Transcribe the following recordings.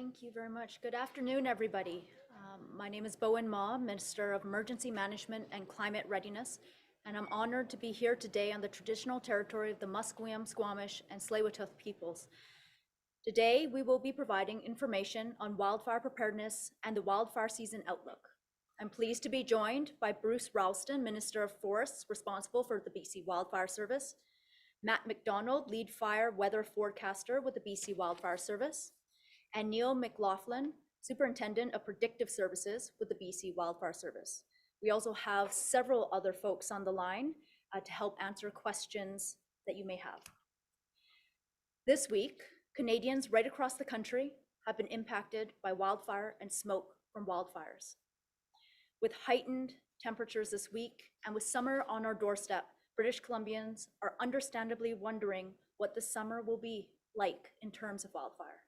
Thank you very much. Good afternoon, everybody. My name is Bowinn, Minister of Emergency Management and Climate Readiness, and I'm honored to be here today on the traditional territory of the Musqueam, Squamish, and Tsleil-Waututh peoples. Today, we will be providing information on wildfire preparedness and the wildfire season outlook. I'm pleased to be joined by Bruce Ralston, Minister of Forests, responsible for the BC Wildfire Service, Matt McDonald, Lead Fire Weather Forecaster with the BC Wildfire Service, and Neil McLaughlin, Superintendent of Predictive Services with the BC Wildfire Service. We also have several other folks on the line to help answer questions that you may have. This week, Canadians right across the country have been impacted by wildfire and smoke from wildfires. With heightened temperatures this week and with summer on our doorstep, British Columbians are understandably wondering what the summer will be like in terms of wildfire.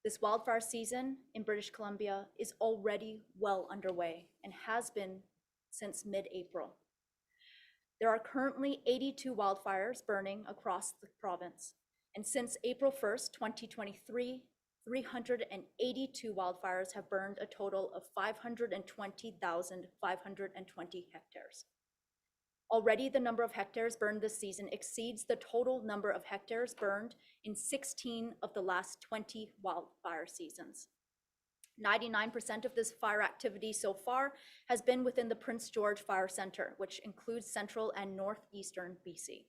This wildfire season in British Columbia is already well underway and has been since mid-April. There are currently 82 wildfires burning across the province, and since April 1st, 2023, 382 wildfires have burned a total of 520,520 hectares. Already, the number of hectares burned this season exceeds the total number of hectares burned in 16 of the last 20 wildfire seasons. 99% of this fire activity so far has been within the Prince George Fire Centre, which includes central and northeastern BC.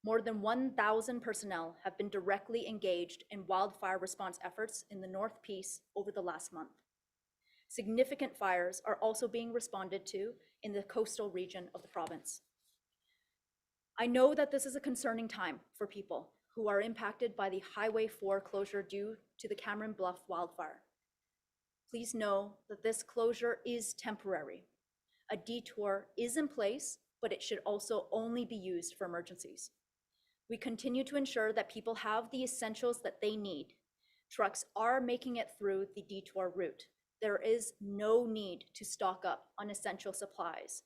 More than 1,000 personnel have been directly engaged in wildfire response efforts in the North Peace over the last month. Significant fires are also being responded to in the coastal region of the province. I know that this is a concerning time for people who are impacted by the Highway 4 closure due to the Cameron Bluff wildfire. Please know that this closure is temporary. A detour is in place, but it should also only be used for emergencies. We continue to ensure that people have the essentials that they need. Trucks are making it through the detour route. There is no need to stock up on essential supplies.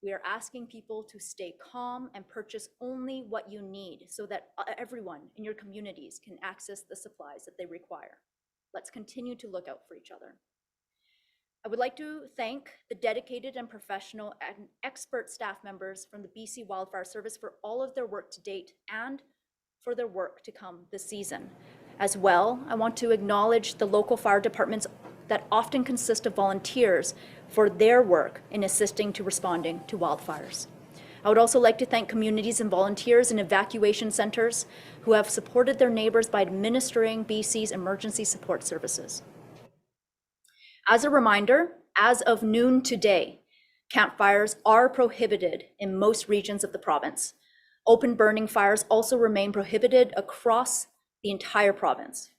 We are asking people to stay calm and purchase only what you need so that everyone in your communities can access the supplies that they require. Let's continue to look out for each other. I would like to thank the dedicated and professional and expert staff members from the BC Wildfire Service for all of their work to date and for their work to come this season. As well, I want to acknowledge the local fire departments that often consist of volunteers for their work in assisting to responding to wildfires. I would also like to thank communities and volunteers in evacuation centers who have supported their neighbors by administering BC's emergency support services. As a reminder, as of noon today, campfires are prohibited in most regions of the province. Open burning fires also remain prohibited across the entire province.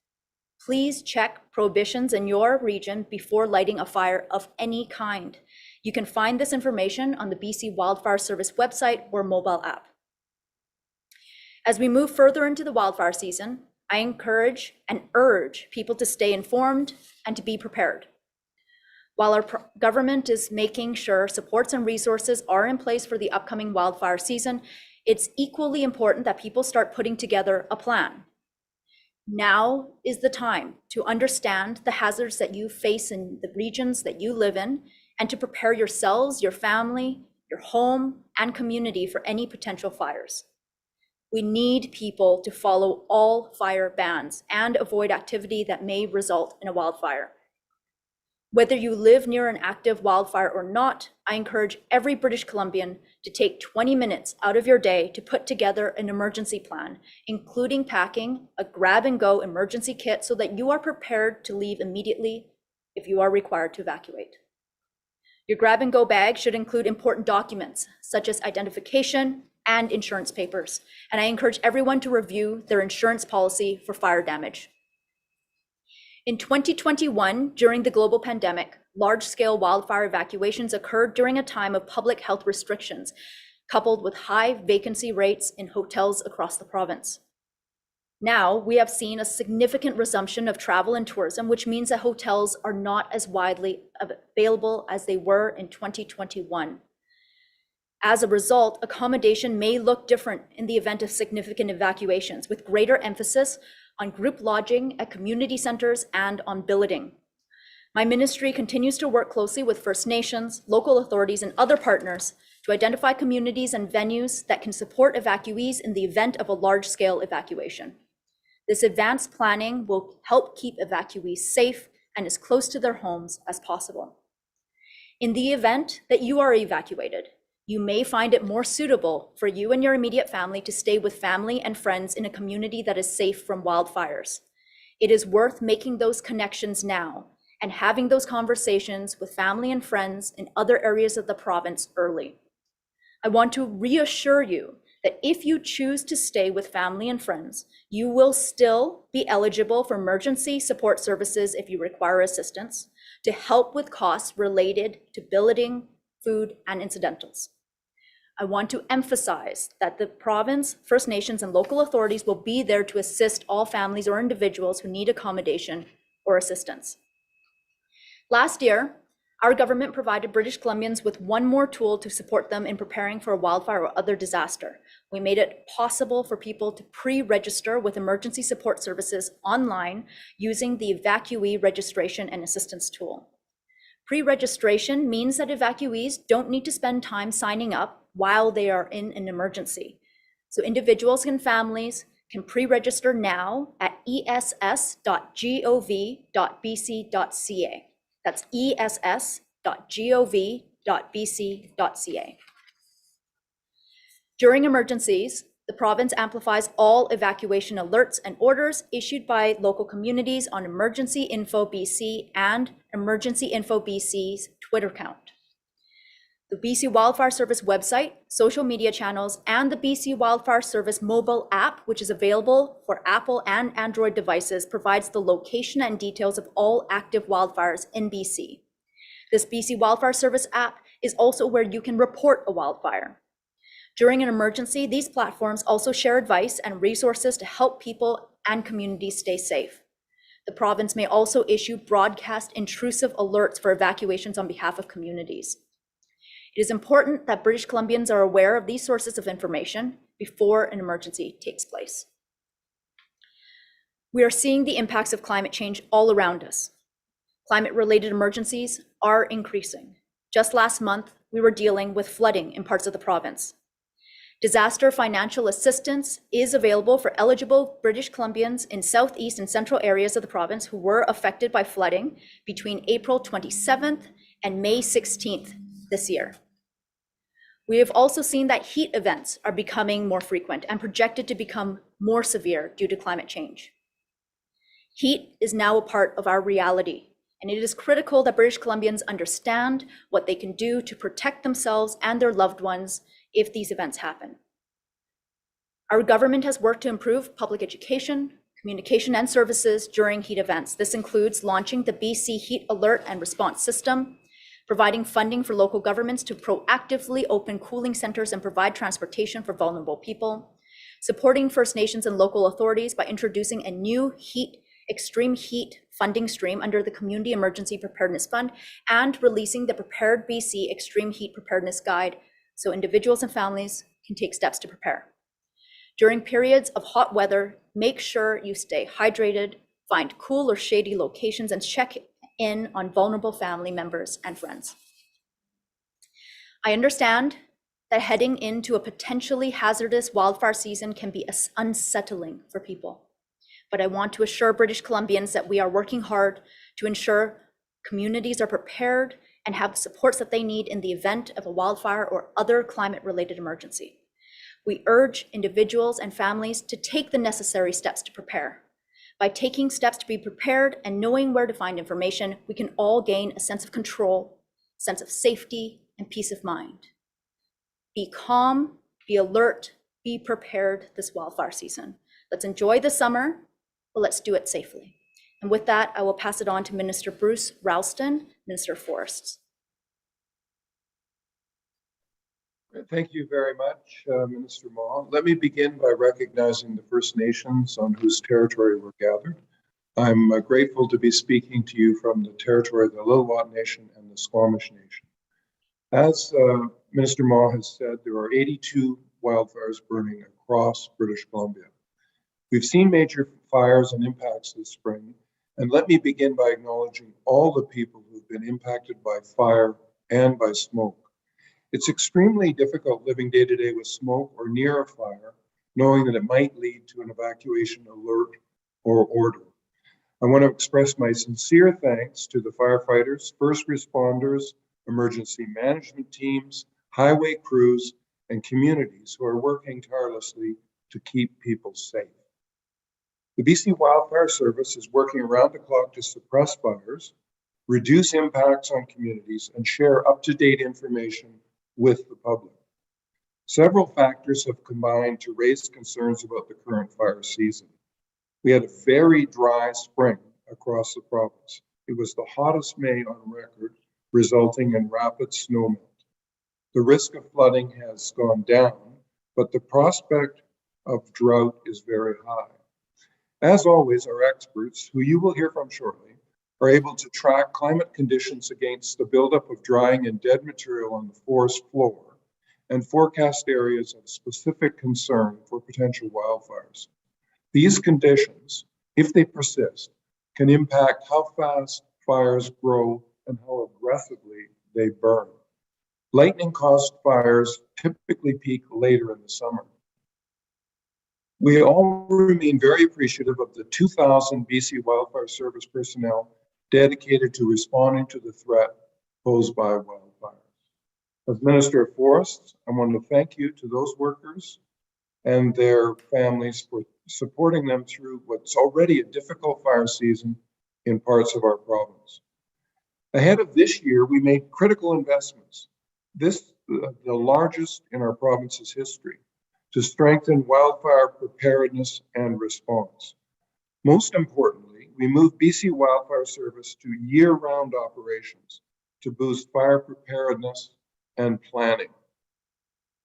Please check prohibitions in your region before lighting a fire of any kind. You can find this information on the BC Wildfire Service website or mobile app. As we move further into the wildfire season, I encourage and urge people to stay informed and to be prepared. While our government is making sure supports and resources are in place for the upcoming wildfire season, it's equally important that people start putting together a plan. Now is the time to understand the hazards that you face in the regions that you live in and to prepare yourselves, your family, your home, and community for any potential fires. We need people to follow all fire bans and avoid activity that may result in a wildfire. Whether you live near an active wildfire or not, I encourage every British Columbian to take 20 minutes out of your day to put together an emergency plan, including packing a grab-and-go emergency kit so that you are prepared to leave immediately if you are required to evacuate. Your grab-and-go bag should include important documents such as identification and insurance papers, and I encourage everyone to review their insurance policy for fire damage. In 2021, during the global pandemic, large-scale wildfire evacuations occurred during a time of public health restrictions, coupled with high vacancy rates in hotels across the province. Now, we have seen a significant resumption of travel and tourism, which means that hotels are not as widely available as they were in 2021. As a result, accommodation may look different in the event of significant evacuations, with greater emphasis on group lodging at community centers, and on billeting. My ministry continues to work closely with First Nations, local authorities, and other partners to identify communities and venues that can support evacuees in the event of a large-scale evacuation. This advanced planning will help keep evacuees safe and as close to their homes as possible. In the event that you are evacuated, you may find it more suitable for you and your immediate family to stay with family and friends in a community that is safe from wildfires. It is worth making those connections now and having those conversations with family and friends in other areas of the province early. I want to reassure you that if you choose to stay with family and friends, you will still be eligible for emergency support services if you require assistance to help with costs related to billeting, food, and incidentals. I want to emphasize that the province, First Nations, and local authorities will be there to assist all families or individuals who need accommodation or assistance. Last year, our government provided British Columbians with one more tool to support them in preparing for a wildfire or other disaster. We made it possible for people to pre-register with emergency support services online using the evacuee registration and assistance tool. Pre-registration means that evacuees don't need to spend time signing up while they are in an emergency. So individuals and families can pre-register now at ess.gov.bc.ca. That's ess.gov.bc.ca. During emergencies, the province amplifies all evacuation alerts and orders issued by local communities on Emergency Info BC and Emergency Info BC's Twitter account. The BC Wildfire Service website, social media channels, and the BC Wildfire Service mobile app, which is available for Apple and Android devices, provides the location and details of all active wildfires in BC. This BC Wildfire Service app is also where you can report a wildfire. During an emergency, these platforms also share advice and resources to help people and communities stay safe. The province may also issue broadcast intrusive alerts for evacuations on behalf of communities. It is important that British Columbians are aware of these sources of information before an emergency takes place. We are seeing the impacts of climate change all around us. Climate-related emergencies are increasing. Just last month, we were dealing with flooding in parts of the province. Disaster financial assistance is available for eligible British Columbians in southeast and central areas of the province who were affected by flooding between April 27th and May 16th this year. We have also seen that heat events are becoming more frequent and projected to become more severe due to climate change. Heat is now a part of our reality, and it is critical that British Columbians understand what they can do to protect themselves and their loved ones if these events happen. Our government has worked to improve public education, communication, and services during heat events. This includes launching the BC Heat Alert and Response System, providing funding for local governments to proactively open cooling centers and provide transportation for vulnerable people, supporting First Nations and local authorities by introducing a new extreme heat funding stream under the Community Emergency Preparedness Fund, and releasing the Prepared BC Extreme Heat Preparedness Guide so individuals and families can take steps to prepare. During periods of hot weather, make sure you stay hydrated, find cool or shady locations, and check in on vulnerable family members and friends. I understand that heading into a potentially hazardous wildfire season can be unsettling for people, but I want to assure British Columbians that we are working hard to ensure communities are prepared and have the supports that they need in the event of a wildfire or other climate-related emergency. We urge individuals and families to take the necessary steps to prepare. By taking steps to be prepared and knowing where to find information, we can all gain a sense of control, sense of safety, and peace of mind. Be calm, be alert, be prepared this wildfire season. Let's enjoy the summer, but let's do it safely. And with that, I will pass it on to Minister Bruce Ralston, Minister of Forests. Thank you very much, Minister Maw. Let me begin by recognizing the First Nations on whose territory we're gathered. I'm grateful to be speaking to you from the territory of the Lil'wat Nation and the Squamish Nation. As Minister Maw has said, there are 82 wildfires burning across British Columbia. We've seen major fires and impacts this spring. And let me begin by acknowledging all the people who've been impacted by fire and by smoke. It's extremely difficult living day to day with smoke or near a fire, knowing that it might lead to an evacuation alert or order. I want to express my sincere thanks to the firefighters, first responders, emergency management teams, highway crews, and communities who are working tirelessly to keep people safe. The BC Wildfire Service is working around the clock to suppress fires, reduce impacts on communities, and share up-to-date information with the public. Several factors have combined to raise concerns about the current fire season. We had a very dry spring across the province. It was the hottest May on record, resulting in rapid snowmelt. The risk of flooding has gone down, but the prospect of drought is very high. As always, our experts, who you will hear from shortly, are able to track climate conditions against the buildup of drying and dead material on the forest floor and forecast areas of specific concern for potential wildfires. These conditions, if they persist, can impact how fast fires grow and how aggressively they burn. Lightning-caused fires typically peak later in the summer. We all remain very appreciative of the 2,000 BC Wildfire Service personnel dedicated to responding to the threat posed by wildfires. As Minister of Forests, I want to thank you to those workers and their families for supporting them through what's already a difficult fire season in parts of our province. Ahead of this year, we made critical investments, the largest in our province's history, to strengthen wildfire preparedness and response. Most importantly, we moved BC Wildfire Service to year-round operations to boost fire preparedness and planning.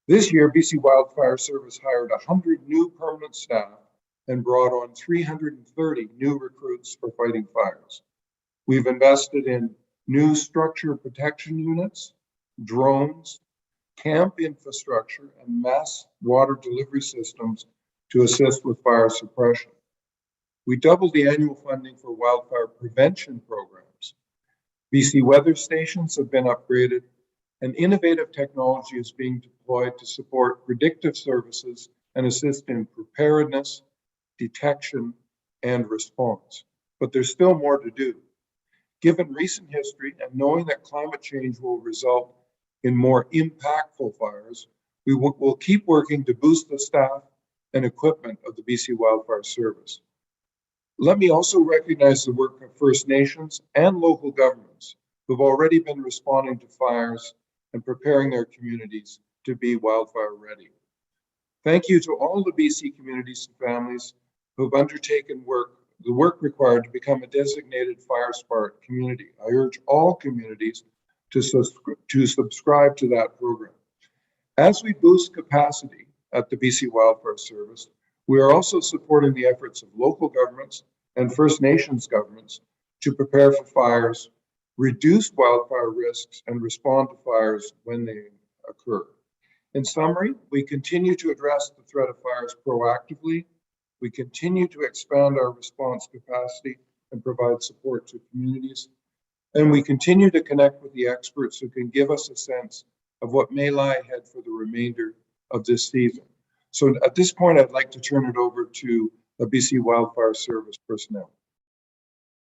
This year, BC Wildfire Service hired 100 new permanent staff and brought on 330 new recruits for fighting fires. We've invested in new structure protection units, drones, camp infrastructure, and mass water delivery systems to assist with fire suppression. We doubled the annual funding for wildfire prevention programs. BC weather stations have been upgraded, and innovative technology is being deployed to support predictive services and assist in preparedness, detection, and response. But there's still more to do. Given recent history and knowing that climate change will result in more impactful fires, we will keep working to boost the staff and equipment of the BC Wildfire Service. Let me also recognize the work of First Nations and local governments who've already been responding to fires and preparing their communities to be wildfire ready. Thank you to all the BC communities and families who've undertaken the work required to become a designated Fire Spark community. I urge all communities to subscribe to that program. As we boost capacity at the BC Wildfire Service, we are also supporting the efforts of local governments and First Nations governments to prepare for fires, reduce wildfire risks, and respond to fires when they occur. In summary, we continue to address the threat of fires proactively. We continue to expand our response capacity and provide support to communities. And we continue to connect with the experts who can give us a sense of what may lie ahead for the remainder of this season. So at this point, I'd like to turn it over to the BC Wildfire Service personnel.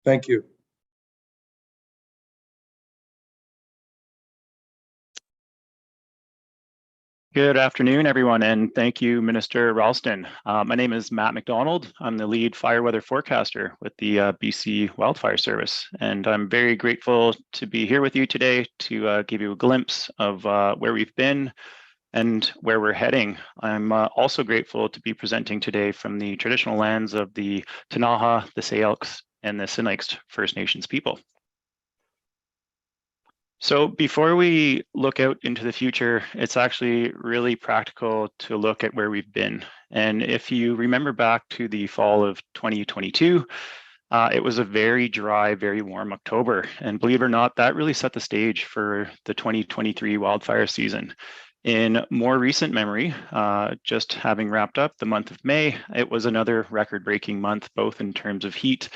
Thank you. Good afternoon, everyone, and thank you, Minister Ralston. My name is Matt McDonald. I'm the lead fire weather forecaster with the BC Wildfire Service, and I'm very grateful to be here with you today to give you a glimpse of where we've been and where we're heading. I'm also grateful to be presenting today from the traditional lands of the Ktunaxa, the Sayelks, and the Sinixt First Nations people. So before we look out into the future, it's actually really practical to look at where we've been. And if you remember back to the fall of 2022, it was a very dry, very warm October. And believe it or not, that really set the stage for the 2023 wildfire season. In more recent memory, just having wrapped up the month of May, it was another record-breaking month, both in terms of heat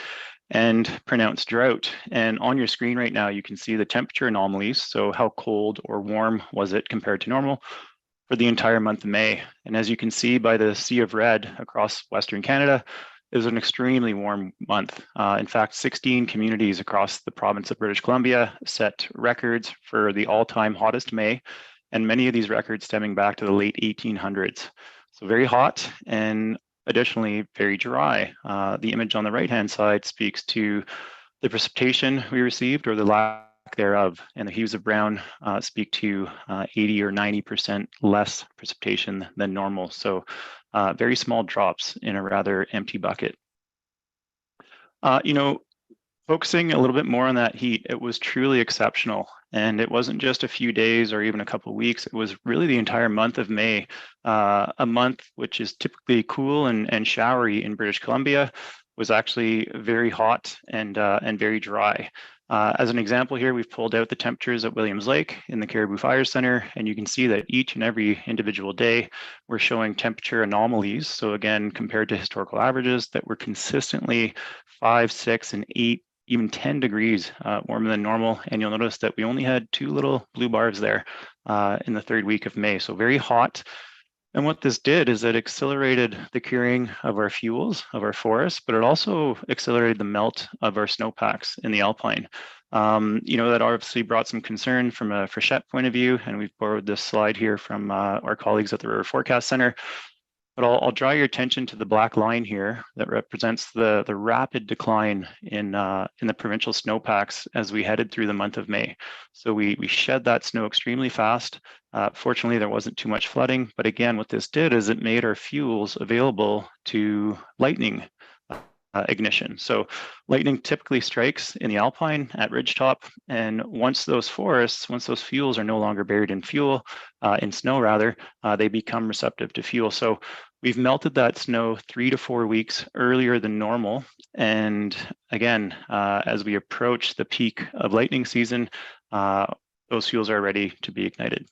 and pronounced drought. And on your screen right now, you can see the temperature anomalies. So how cold or warm was it compared to normal for the entire month of May? And as you can see by the sea of red across Western Canada, it was an extremely warm month. In fact, 16 communities across the province of British Columbia set records for the all-time hottest May, and many of these records stemming back to the late 1800s. So very hot and additionally very dry. The image on the right-hand side speaks to the precipitation we received or the lack thereof, and the hues of brown speak to 80 or 90% less precipitation than normal. So very small drops in a rather empty bucket. Focusing a little bit more on that heat, it was truly exceptional. And it wasn't just a few days or even a couple of weeks, it was really the entire month of May, a month which is typically cool and showery in British Columbia, was actually very hot and very dry. As an example here, we've pulled out the temperatures at Williams Lake in the Caribou Fire Center, and you can see that each and every individual day, we're showing temperature anomalies. So again, compared to historical averages that were consistently 5, 6, and 8, even 10 degrees warmer than normal. And you'll notice that we only had 2 little blue bars there in the 3rd week of May. So very hot. And what this did is it accelerated the curing of our fuels, of our forests, but it also accelerated the melt of our snowpacks in the Alpine. That obviously brought some concern from a freshet point of view, and we've borrowed this slide here from our colleagues at the River Forecast Center. But I'll draw your attention to the black line here that represents the rapid decline in the provincial snowpacks as we headed through the month of May. So we shed that snow extremely fast. Fortunately, there wasn't too much flooding. But again, what this did is it made our fuels available to lightning ignition. So lightning typically strikes in the Alpine at ridgetop, and once those fuels are no longer buried in snow rather, they become receptive to fuel. So we've melted that snow 3 to 4 weeks earlier than normal. And again, as we approach the peak of lightning season, those fuels are ready to be ignited.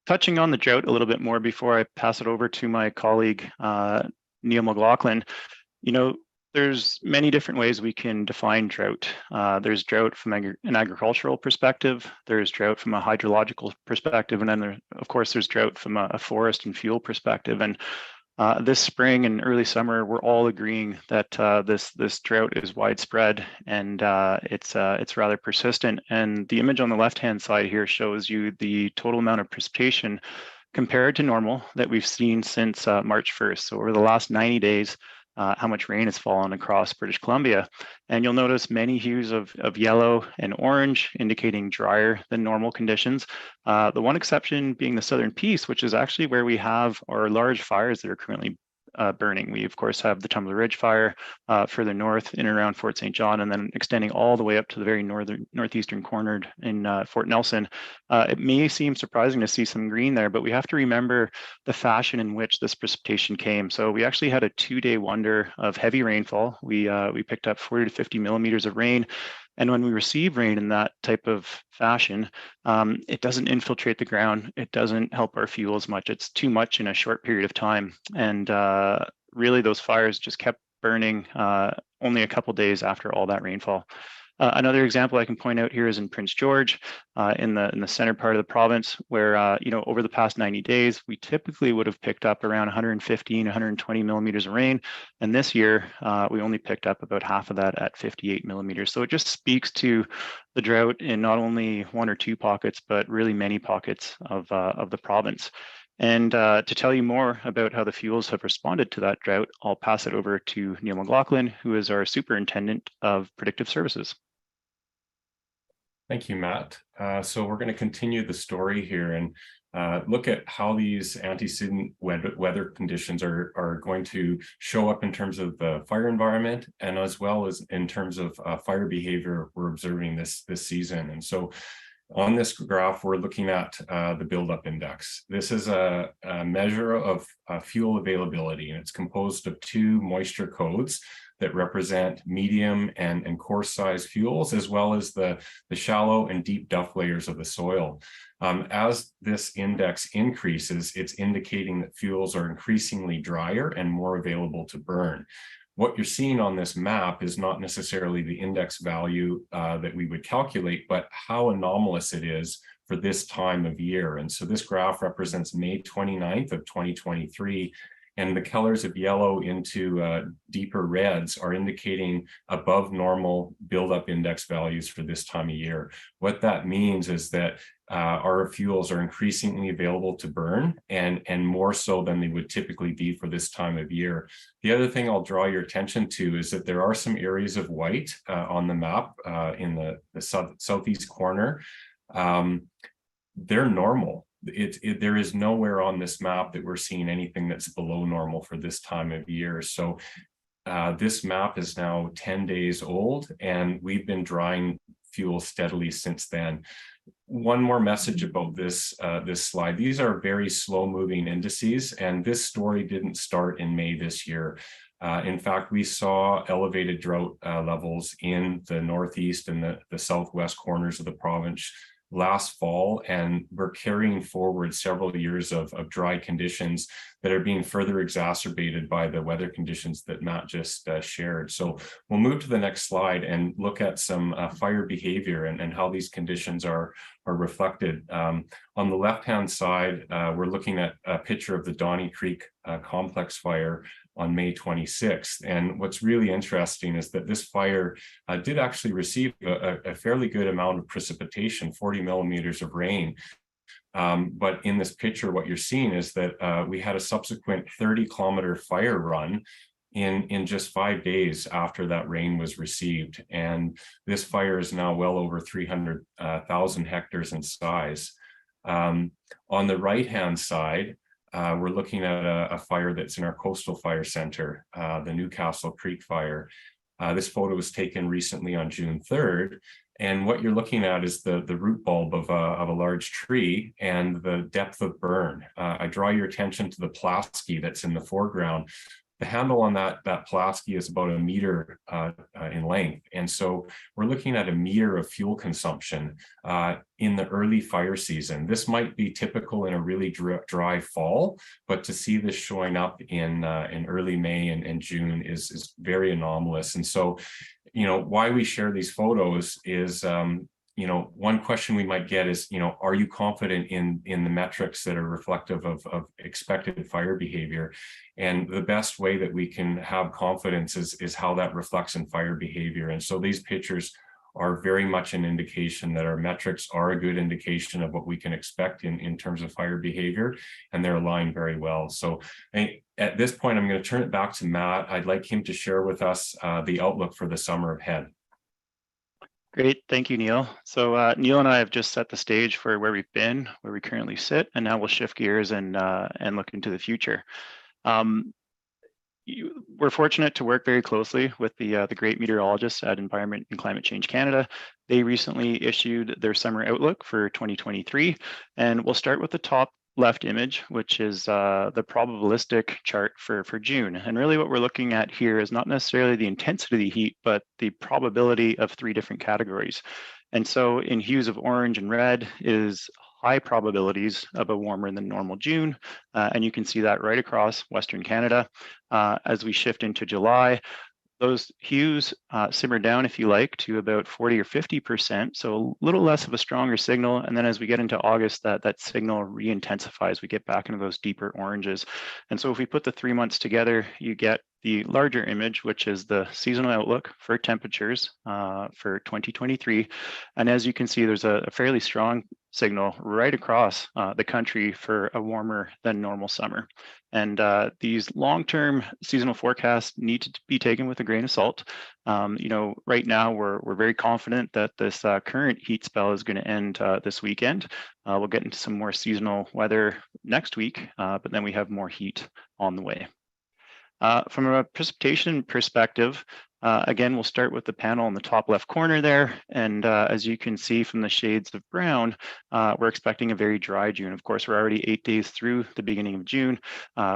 Touching on the drought a little bit more before I pass it over to my colleague, Neil McLaughlin, there's many different ways we can define drought. There's drought from an agricultural perspective, there's drought from a hydrological perspective, and then of course there's drought from a forest and fuel perspective. And this spring and early summer, we're all agreeing that this drought is widespread and it's rather persistent. And the image on the left-hand side here shows you the total amount of precipitation compared to normal that we've seen since March 1st. So over the last 90 days, how much rain has fallen across British Columbia. And you'll notice many hues of yellow and orange, indicating drier than normal conditions. The one exception being the Southern Peace, which is actually where we have our large fires that are currently burning. We, of course, have the Tumbler Ridge fire further north in and around Fort St. John, and then extending all the way up to the very northeastern corner in Fort Nelson. It may seem surprising to see some green there, but we have to remember the fashion in which this precipitation came. So we actually had a 2-day wonder of heavy rainfall. We picked up 40 to 50 millimeters of rain. And when we receive rain in that type of fashion, it doesn't infiltrate the ground. It doesn't help our fuels much. It's too much in a short period of time. And really those fires just kept burning only a couple days after all that rainfall. Another example I can point out here is in Prince George, in the center part of the province, where over the past 90 days, we typically would have picked up around 115, 120 millimeters of rain, and this year we only picked up about half of that at 58 millimeters. So it just speaks to the drought in not only 1 or 2 pockets, but really many pockets of the province. And to tell you more about how the fuels have responded to that drought, I'll pass it over to Neil McLaughlin, who is our Superintendent of Predictive Services. Thank you, Matt. So we're going to continue the story here and look at how these antecedent weather conditions are going to show up in terms of the fire environment and as well as in terms of fire behavior we're observing this season. And so On this graph, we're looking at the buildup index. This is a measure of fuel availability, and it's composed of two moisture codes that represent medium and coarse size fuels, as well as the shallow and deep duff layers of the soil. As this index increases, it's indicating that fuels are increasingly drier and more available to burn. What you're seeing on this map is not necessarily the index value that we would calculate, but how anomalous it is for this time of year. And so this graph represents May 29th of 2023, and the colors of yellow into deeper reds are indicating above normal buildup index values for this time of year. What that means is that our fuels are increasingly available to burn, and more so than they would typically be for this time of year. The other thing I'll draw your attention to is that there are some areas of white on the map in the southeast corner. They're normal. There is nowhere on this map that we're seeing anything that's below normal for this time of year. So this map is now 10 days old, and we've been drying fuel steadily since then. One more message about this slide. These are very slow-moving indices, and this story didn't start in May this year. In fact, we saw elevated drought levels in the northeast and the southwest corners of the province last fall, and we're carrying forward several years of dry conditions that are being further exacerbated by the weather conditions that Matt just shared. So we'll move to the next slide and look at some fire behavior and how these conditions are reflected. On the left-hand side, we're looking at a picture of the Donnie Creek complex fire on May 26th. And what's really interesting is that this fire did actually receive a fairly good amount of precipitation, 40 millimeters of rain. But in this picture, what you're seeing is that we had a subsequent 30-kilometer fire run in just 5 days after that rain was received. And this fire is now well over 300,000 hectares in size. On the right-hand side, we're looking at a fire that's in our coastal fire center, the Newcastle Creek fire. This photo was taken recently on June 3rd. And what you're looking at is the root bulb of a large tree and the depth of burn. I draw your attention to the Plasky that's in the foreground. The handle on that Plasky is about 1 meter in length. And so we're looking at 1 meter of fuel consumption in the early fire season. This might be typical in a really dry fall, but to see this showing up in early May and June is very anomalous. And so, why we share these photos is, one question we might get is, are you confident in the metrics that are reflective of expected fire behavior? And the best way that we can have confidence is how that reflects in fire behavior. And so these pictures are very much an indication that our metrics are a good indication of what we can expect in terms of fire behavior, and they're aligned very well. So at this point, I'm going to turn it back to Matt. I'd like him to share with us the outlook for the summer ahead. Great, thank you, Neil. So Neil and I have just set the stage for where we've been, where we currently sit, and now we'll shift gears and look into the future. We're fortunate to work very closely with the great meteorologists at Environment and Climate Change Canada. They recently issued their summer outlook for 2023, and we'll start with the top left image, which is the probabilistic chart for June. And really what we're looking at here is not necessarily the intensity of the heat, but the probability of 3 different categories. And so in hues of orange and red is high probabilities of a warmer than normal June. And you can see that right across Western Canada. As we shift into July, those hues simmer down, if you like, to about 40 or 50%, so a little less of a stronger signal. And then as we get into August, that signal re-intensifies. We get back into those deeper oranges. And so if we put the 3 months together, you get the larger image, which is the seasonal outlook for temperatures for 2023. And as you can see, there's a fairly strong signal right across the country for a warmer than normal summer. And these long-term seasonal forecasts need to be taken with a grain of salt. Right now we're very confident that this current heat spell is going to end this weekend. We'll get into some more seasonal weather next week, but then we have more heat on the way. From a precipitation perspective, Again, we'll start with the panel in the top left corner there. And as you can see from the shades of brown, we're expecting a very dry June. Of course, we're already 8 days through the beginning of June.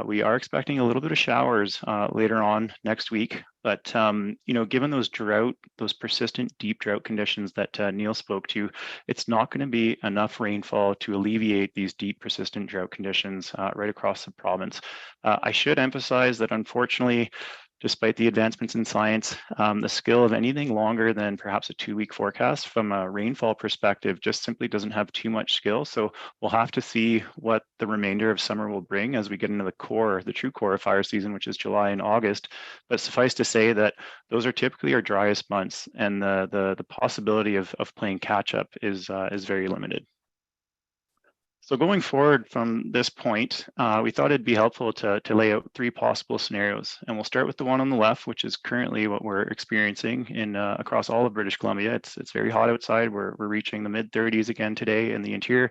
We are expecting a little bit of showers later on next week. But, given those persistent deep drought conditions that Neil spoke to, it's not going to be enough rainfall to alleviate these deep persistent drought conditions right across the province. I should emphasize that unfortunately, despite the advancements in science, the skill of anything longer than perhaps a 2-week forecast from a rainfall perspective just simply doesn't have too much skill. So we'll have to see what the remainder of summer will bring as we get into the true core of fire season, which is July and August. But suffice to say that those are typically our driest months, and the possibility of playing catch up is very limited. So going forward from this point, we thought it'd be helpful to lay out 3 possible scenarios. And we'll start with the one on the left, which is currently what we're experiencing in across all of British Columbia. It's very hot outside. We're reaching the mid-30s again today in the interior.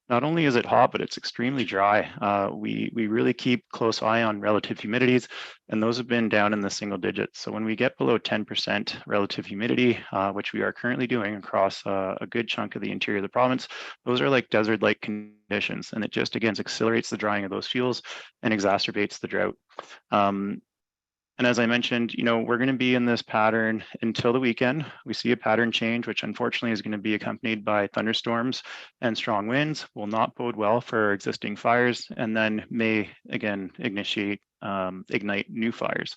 Not only is it hot, but it's extremely dry. We really keep close eye on relative humidities, and those have been down in the single digits. So when we get below 10% relative humidity, which we are currently doing across a good chunk of the interior of the province, those are like desert-like conditions, and it just, again, accelerates the drying of those fuels and exacerbates the drought. And as I mentioned, we're going to be in this pattern until the weekend. We see a pattern change, which unfortunately is going to be accompanied by thunderstorms and strong winds, will not bode well for existing fires, and then may again ignite new fires.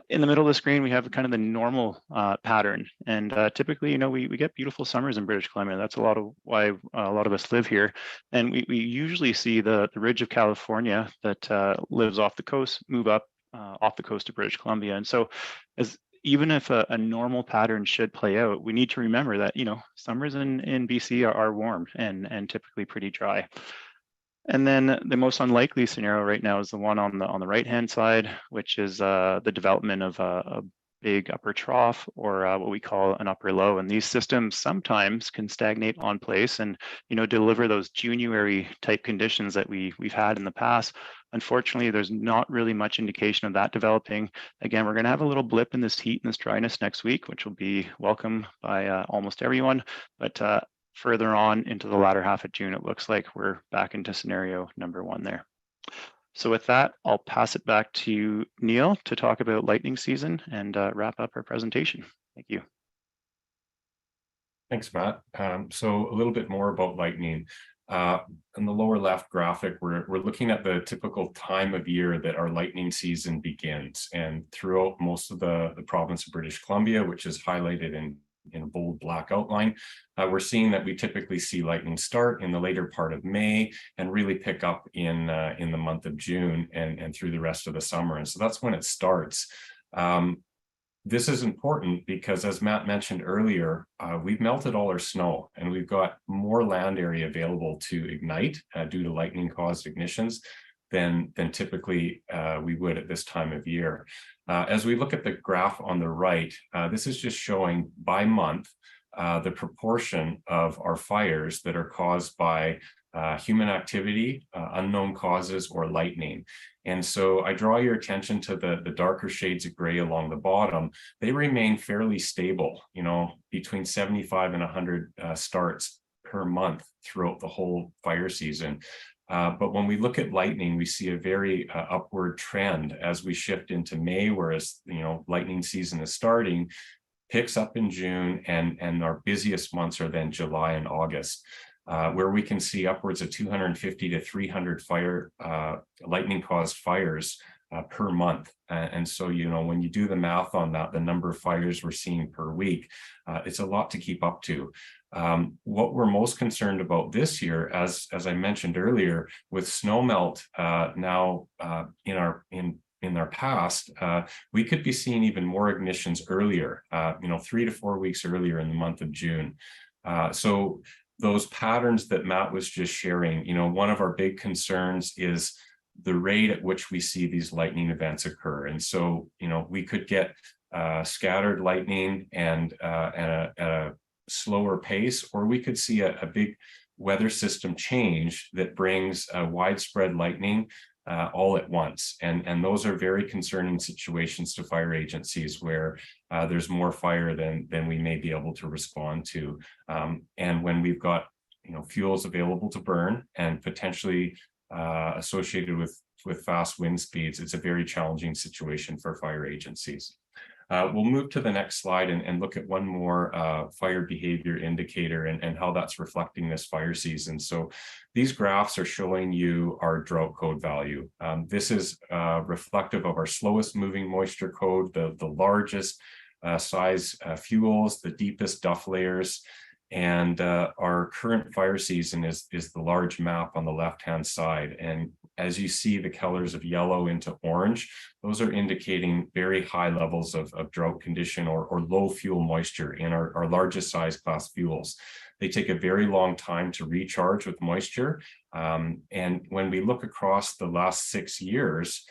In the middle of the screen, we have kind of the normal pattern. And typically, we get beautiful summers in British Columbia. That's a lot of why a lot of us live here. And we usually see the ridge of California that lives off the coast move up off the coast of British Columbia. And so even if a normal pattern should play out, we need to remember that, summers in BC are warm and typically pretty dry. And then the most unlikely scenario right now is the one on the right-hand side, which is the development of a big upper trough, or what we call an upper low. And these systems sometimes can stagnate on place and, deliver those January type conditions that we've had in the past. Unfortunately, there's not really much indication of that developing. Again, we're going to have a little blip in this heat and this dryness next week, which will be welcome by almost everyone. But further on into the latter half of June, it looks like we're back into scenario number 1 there. So with that, I'll pass it back to Neil to talk about lightning season and wrap up our presentation. Thank you. Thanks, Matt. So a little bit more about lightning. In the lower left graphic, we're looking at the typical time of year that our lightning season begins. And throughout most of the province of British Columbia, which is highlighted in a bold black outline, we're seeing that we typically see lightning start in the later part of May and really pick up in the month of June and through the rest of the summer. And so that's when it starts. This is important because, as Matt mentioned earlier, we've melted all our snow and we've got more land area available to ignite due to lightning-caused ignitions than typically we would at this time of year. As we look at the graph on the right, this is just showing by month the proportion of our fires that are caused by human activity, unknown causes, or lightning. And so I draw your attention to the darker shades of gray along the bottom. They remain fairly stable, between 75 and 100 starts per month throughout the whole fire season. But when we look at lightning, we see a very upward trend as we shift into May, whereas, lightning season is starting, picks up in June, and our busiest months are then July and August, where we can see upwards of 250 to 300 lightning-caused fires per month. And so, when you do the math on that, the number of fires we're seeing per week, it's a lot to keep up to. What we're most concerned about this year, as I mentioned earlier, with snowmelt now in our past, we could be seeing even more ignitions earlier, 3 to 4 weeks earlier in the month of June. So those patterns that Matt was just sharing, one of our big concerns is the rate at which we see these lightning events occur. And so, we could get scattered lightning and at a slower pace, or we could see a big weather system change that brings widespread lightning all at once. And those are very concerning situations to fire agencies where there's more fire than we may be able to respond to. And when we've got fuels available to burn and potentially associated with fast wind speeds, it's a very challenging situation for fire agencies. We'll move to the next slide and look at one more fire behavior indicator and how that's reflecting this fire season. So these graphs are showing you our drought code value. This is reflective of our slowest moving moisture code, the largest size fuels, the deepest duff layers. And our current fire season is the large map on the left-hand side. And as you see the colors of yellow into orange, those are indicating very high levels of drought condition or low fuel moisture in our largest size class fuels. They take a very long time to recharge with moisture. And when we look across the last 6 years,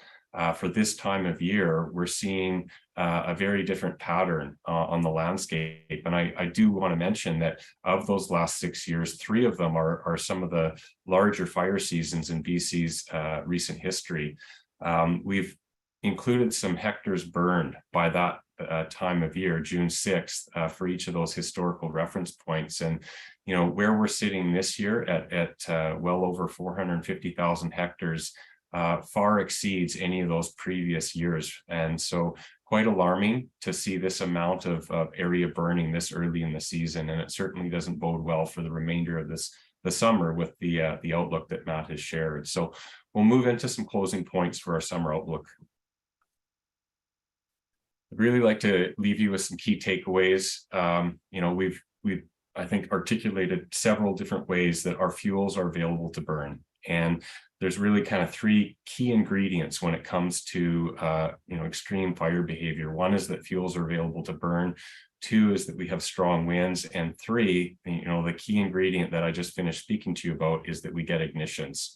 for this time of year, we're seeing a very different pattern on the landscape. And I do want to mention that of those last 6 years, 3 of them are some of the larger fire seasons in BC's recent history. We've included some hectares burned by that time of year, June 6th, for each of those historical reference points. And, where we're sitting this year at well over 450,000 hectares far exceeds any of those previous years. And so quite alarming to see this amount of area burning this early in the season. And it certainly doesn't bode well for the remainder of the summer with the outlook that Matt has shared. So we'll move into some closing points for our summer outlook. I'd really like to leave you with some key takeaways. We've I think articulated several different ways that our fuels are available to burn. And there's really kind of 3 key ingredients when it comes to extreme fire behavior. 1 is that fuels are available to burn. 2 is that we have strong winds. And 3, the key ingredient that I just finished speaking to you about is that we get ignitions.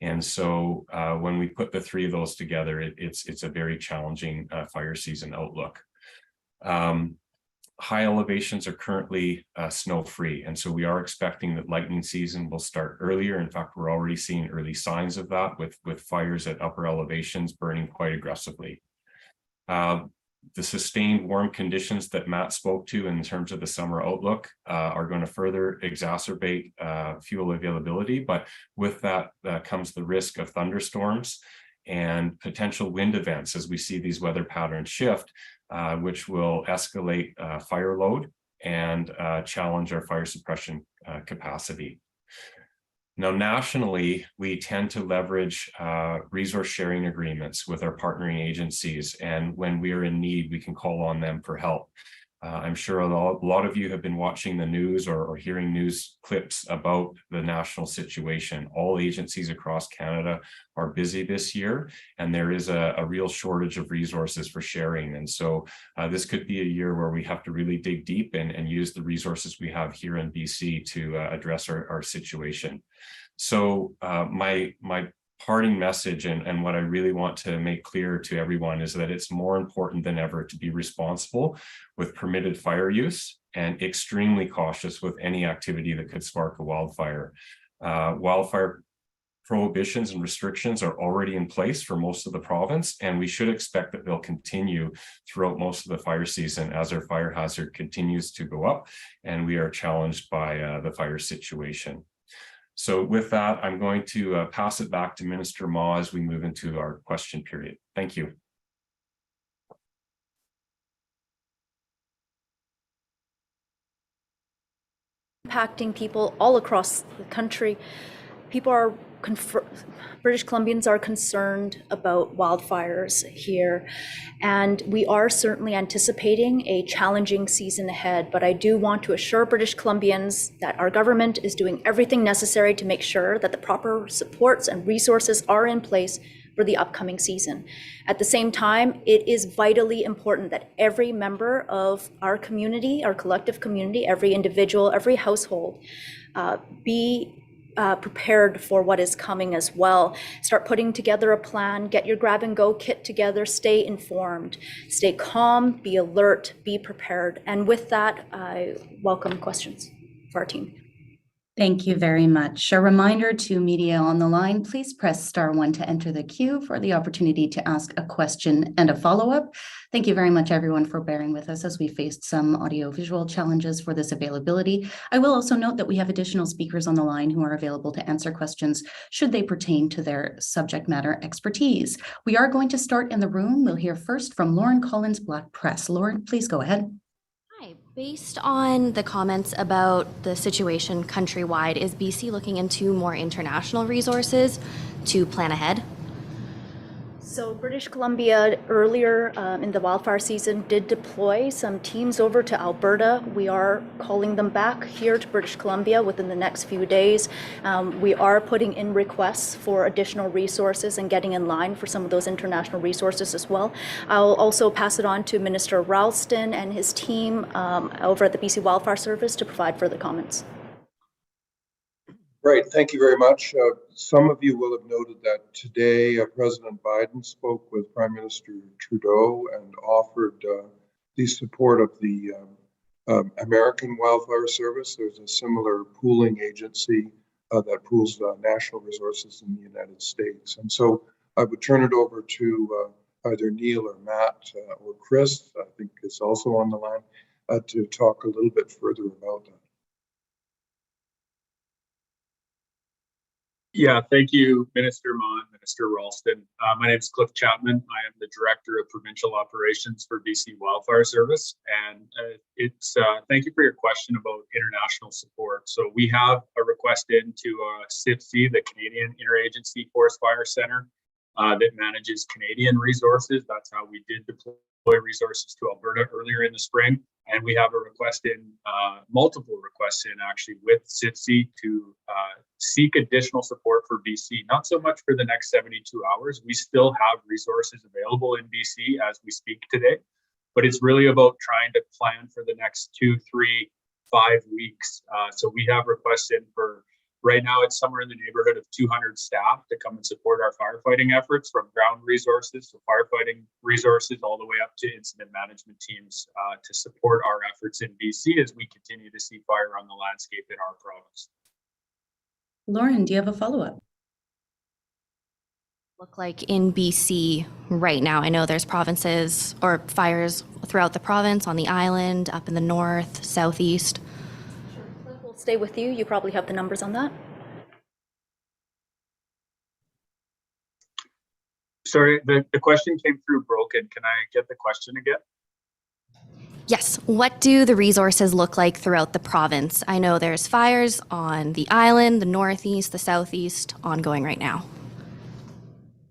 And so when we put the 3 of those together, it's a very challenging fire season outlook. High elevations are currently snow-free, and so we are expecting that lightning season will start earlier. In fact, we're already seeing early signs of that with fires at upper elevations burning quite aggressively. The sustained warm conditions that Matt spoke to in terms of the summer outlook are going to further exacerbate fuel availability, but with that comes the risk of thunderstorms and potential wind events as we see these weather patterns shift, which will escalate fire load and challenge our fire suppression capacity. Now, nationally, we tend to leverage resource sharing agreements with our partnering agencies, and when we are in need, we can call on them for help. I'm sure a lot of you have been watching the news or hearing news clips about the national situation. All agencies across Canada are busy this year, and there is a real shortage of resources for sharing. And so this could be a year where we have to really dig deep and use the resources we have here in BC to address our situation. So my parting message and what I really want to make clear to everyone is that it's more important than ever to be responsible with permitted fire use and extremely cautious with any activity that could spark a wildfire. Wildfire prohibitions and restrictions are already in place for most of the province, and we should expect that they'll continue throughout most of the fire season as our fire hazard continues to go up and we are challenged by the fire situation. So with that, I'm going to pass it back to Minister Ma as we move into our question period. Thank you. Impacting people all across the country. People are British Columbians are concerned about wildfires here, and we are certainly anticipating a challenging season ahead. But I do want to assure British Columbians that our government is doing everything necessary to make sure that the proper supports and resources are in place for the upcoming season. At the same time, it is vitally important that every member of our community, our collective community, every individual, every household, be prepared for what is coming as well. Start putting together a plan, get your grab and go kit together, stay informed, stay calm, be alert, be prepared. And with that, I welcome questions for our team. Thank you very much. A reminder to media on the line, please press *1 to enter the queue for the opportunity to ask a question and a follow-up. Thank you very much, everyone, for bearing with us as we faced some audio-visual challenges for this availability. I will also note that we have additional speakers on the line who are available to answer questions should they pertain to their subject matter expertise. We are going to start in the room. We'll hear first from Lauren Collins, Black Press. Lauren, please go ahead. Hi. Based on the comments about the situation countrywide, is BC looking into more international resources to plan ahead? So British Columbia earlier in the wildfire season did deploy some teams over to Alberta. We are calling them back here to British Columbia within the next few days. We are putting in requests for additional resources and getting in line for some of those international resources as well. I'll also pass it on to Minister Ralston and his team over at the BC Wildfire Service to provide further comments. Great, thank you very much. Some of you will have noted that today President Biden spoke with Prime Minister Trudeau and offered the support of the American Wildfire Service. There's a similar pooling agency that pools national resources in the United States. And so I would turn it over to either Neil or Matt or Chris, I think is also on the line, to talk a little bit further about that. Yeah, thank you, Minister Mon, Minister Ralston. My name is Cliff Chapman. I am the Director of Provincial Operations for BC Wildfire Service. And thank you for your question about international support. So we have a request into CIFC, the Canadian Interagency Forest Fire Center, that manages Canadian resources. That's how we did deploy resources to Alberta earlier in the spring. And we have a request in, multiple requests in actually with CIFC to seek additional support for BC, not so much for the next 72 hours. We still have resources available in BC as we speak today, but it's really about trying to plan for the next 2, 3, 5 weeks. So we have requests in for, right now it's somewhere in the neighborhood of 200 staff to come and support our firefighting efforts, from ground resources to firefighting resources all the way up to incident management teams to support our efforts in BC as we continue to see fire on the landscape in our province. Lauren, do you have a follow-up? Look like in BC right now? I know there's provinces or fires throughout the province, on the island, up in the north, southeast. Sure. Cliff, we'll stay with you. You probably have the numbers on that. Sorry, the question came through broken. Can I get the question again? Yes. What do the resources look like throughout the province? I know there's fires on the island, the northeast, the southeast, ongoing right now.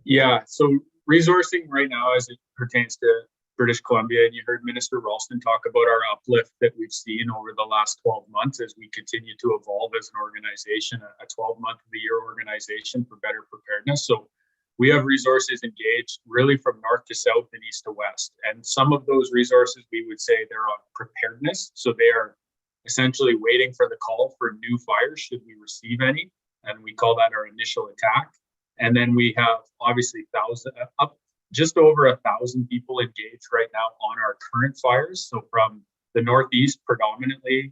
Yeah, so resourcing right now as it pertains to British Columbia, and you heard Minister Ralston talk about our uplift that we've seen over the last 12 months as we continue to evolve as an organization, a 12-month-of-the-year organization for better preparedness. So we have resources engaged really from north to south and east to west. And some of those resources, we would say they're on preparedness. So they are essentially waiting for the call for new fires should we receive any. And we call that our initial attack. And then we have obviously just over 1,000 people engaged right now on our current fires. So from the northeast predominantly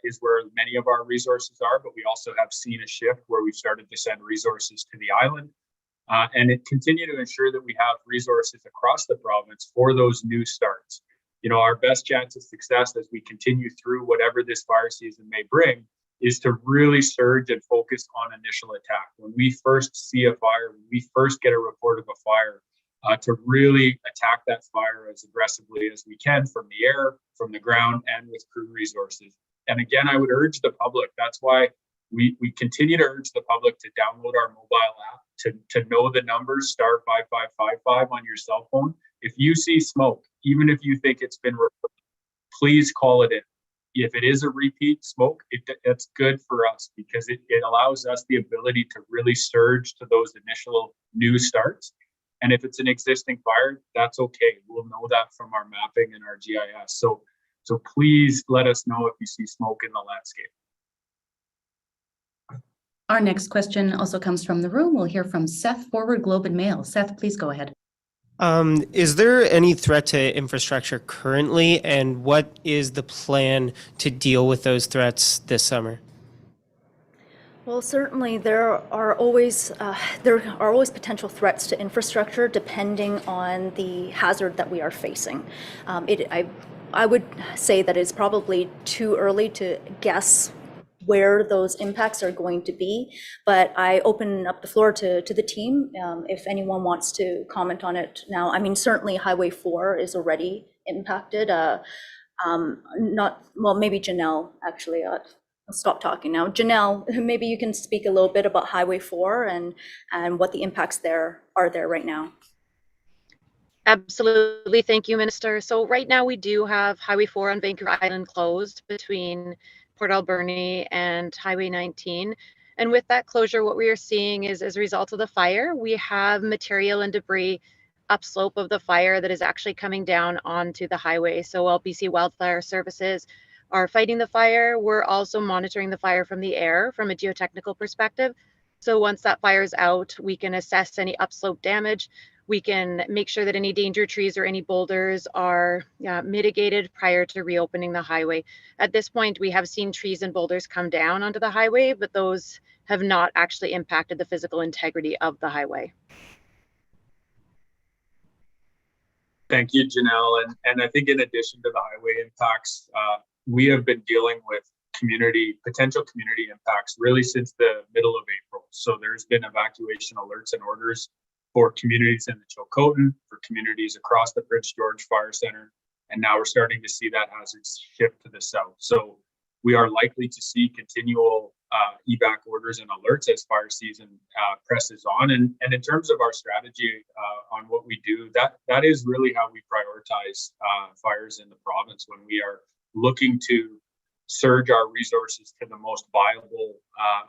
is where many of our resources are, but we also have seen a shift where we've started to send resources to the island. And it continue to ensure that we have resources across the province for those new starts. You know, our best chance of success as we continue through whatever this fire season may bring is to really surge and focus on initial attack. When we first see a fire, when we first get a report of a fire, to really attack that fire as aggressively as we can from the air, from the ground, and with crew resources. And again, I would urge the public, that's why we continue to urge the public to download our mobile app, to know the numbers, *5555 on your cell phone. If you see smoke, even if you think it's been reported, please call it in. If it is a repeat smoke, that's good for us because it allows us the ability to really surge to those initial new starts. And if it's an existing fire, that's okay. We'll know that from our mapping and our GIS. So please let us know if you see smoke in the landscape. Our next question also comes from the room. We'll hear from Seth, Forward Globe and Mail. Seth, please go ahead. Is there any threat to infrastructure currently, and what is the plan to deal with those threats this summer? Well, certainly there are always potential threats to infrastructure depending on the hazard that we are facing. I would say that it's probably too early to guess where those impacts are going to be, but I open up the floor to the team if anyone wants to comment on it now. I mean, certainly Highway 4 is already impacted. Maybe Janelle actually. I'll stop talking now. Janelle, maybe you can speak a little bit about Highway 4 and what the impacts there are right now. Absolutely. Thank you, Minister. So right now we do have Highway 4 on Vancouver Island closed between Port Alberni and Highway 19. And with that closure, what we are seeing is as a result of the fire, we have material and debris upslope of the fire that is actually coming down onto the highway. So while BC Wildfire Services are fighting the fire, we're also monitoring the fire from the air from a geotechnical perspective. So once that fire is out, we can assess any upslope damage. We can make sure that any danger trees or any boulders are mitigated prior to reopening the highway. At this point, we have seen trees and boulders come down onto the highway, but those have not actually impacted the physical integrity of the highway. Thank you, Janelle. And I think in addition to the highway impacts, we have been dealing with potential community impacts really since the middle of April. So there's been evacuation alerts and orders for communities in the Chilcotin, for communities across the Prince George Fire Center. And now we're starting to see that hazard shift to the south. So we are likely to see continual evac orders and alerts as fire season presses on. And in terms of our strategy on what we do, that is really how we prioritize fires in the province when we are looking to surge our resources to the most viable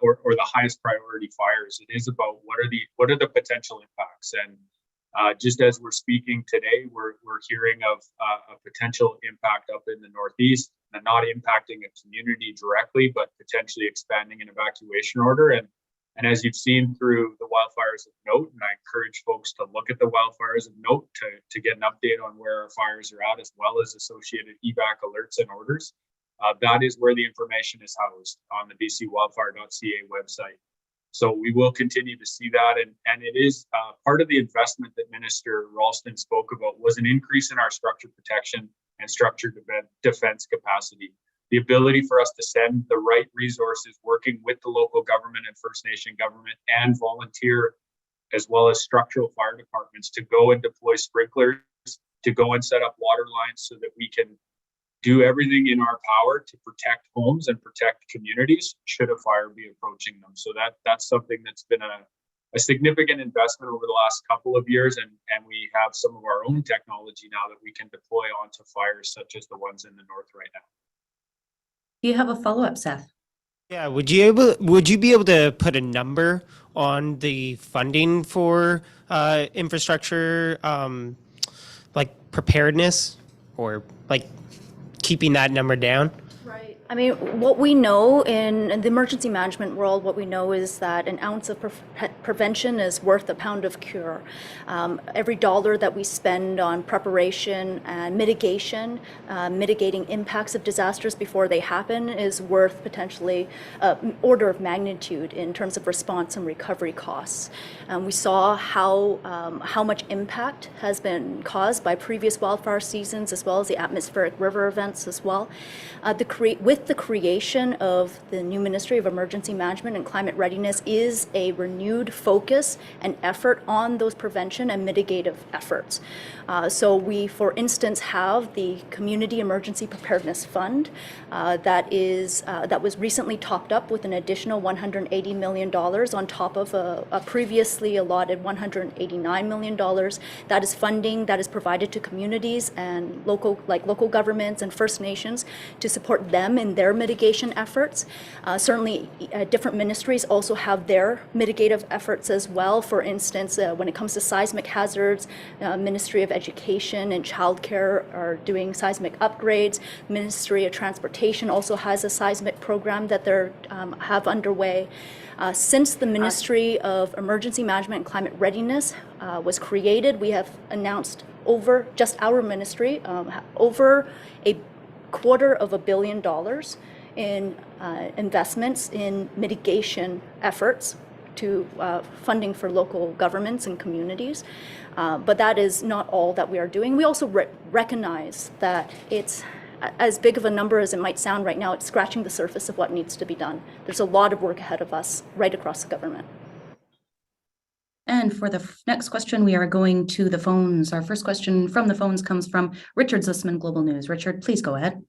or the highest priority fires. It is about what are the potential impacts. And just as we're speaking today, we're hearing of a potential impact up in the Northeast, and not impacting a community directly, but potentially expanding an evacuation order. And as you've seen through the wildfires of note, and I encourage folks to look at the wildfires of note to get an update on where our fires are at, as well as associated evac alerts and orders. That is where the information is housed on the bcwildfire.ca website. So we will continue to see that. And it is part of the investment that Minister Ralston spoke about was an increase in our structure protection and structure defense capacity. The ability for us to send the right resources working with the local government and First Nation government and volunteer, as well as structural fire departments, to go and deploy sprinklers, to go and set up water lines so that we can do everything in our power to protect homes and protect communities should a fire be approaching them. So that's something that's been a significant investment over the last couple of years, and we have some of our own technology now that we can deploy onto fires such as the ones in the north right now. Do you have a follow-up, Seth? Yeah, would you be able to put a number on the funding for infrastructure, like preparedness, or like keeping that number down? Right. I mean, what we know in the emergency management world, what we know is that an ounce of prevention is worth a pound of cure. Every dollar that we spend on preparation and mitigation, mitigating impacts of disasters before they happen, is worth potentially order of magnitude in terms of response and recovery costs. We saw how much impact has been caused by previous wildfire seasons, as well as the atmospheric river events as well. With the creation of the new Ministry of Emergency Management and Climate Readiness is a renewed focus and effort on those prevention and mitigative efforts. So we, for instance, have the Community Emergency Preparedness Fund that was recently topped up with an additional $180 million on top of a previously allotted $189 million. That is funding that is provided to communities and local governments and First Nations to support them in their mitigation efforts. Certainly, different ministries also have their mitigative efforts as well. For instance, when it comes to seismic hazards, Ministry of Education and Childcare are doing seismic upgrades. Ministry of Transportation also has a seismic program that they have underway. Since the Ministry of Emergency Management and Climate Readiness was created, we have announced just our ministry, over $250 million in investments in mitigation efforts to funding for local governments and communities. But that is not all that we are doing. We also recognize that it's as big of a number as it might sound right now. It's scratching the surface of what needs to be done. There's a lot of work ahead of us right across the government. And for the next question, we are going to the phones. Our first question from the phones comes from Richard Zussman, Global News. Richard, please go ahead.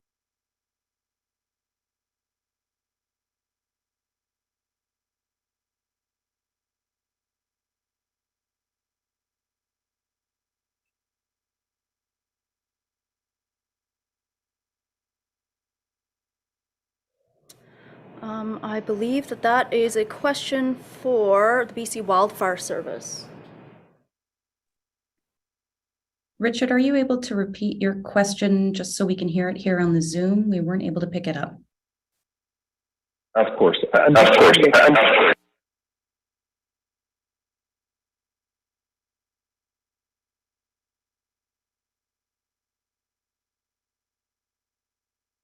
I believe that that is a question for the BC Wildfire Service. Richard, are you able to repeat your question just so we can hear it here on the Zoom? We weren't able to pick it up. Of course.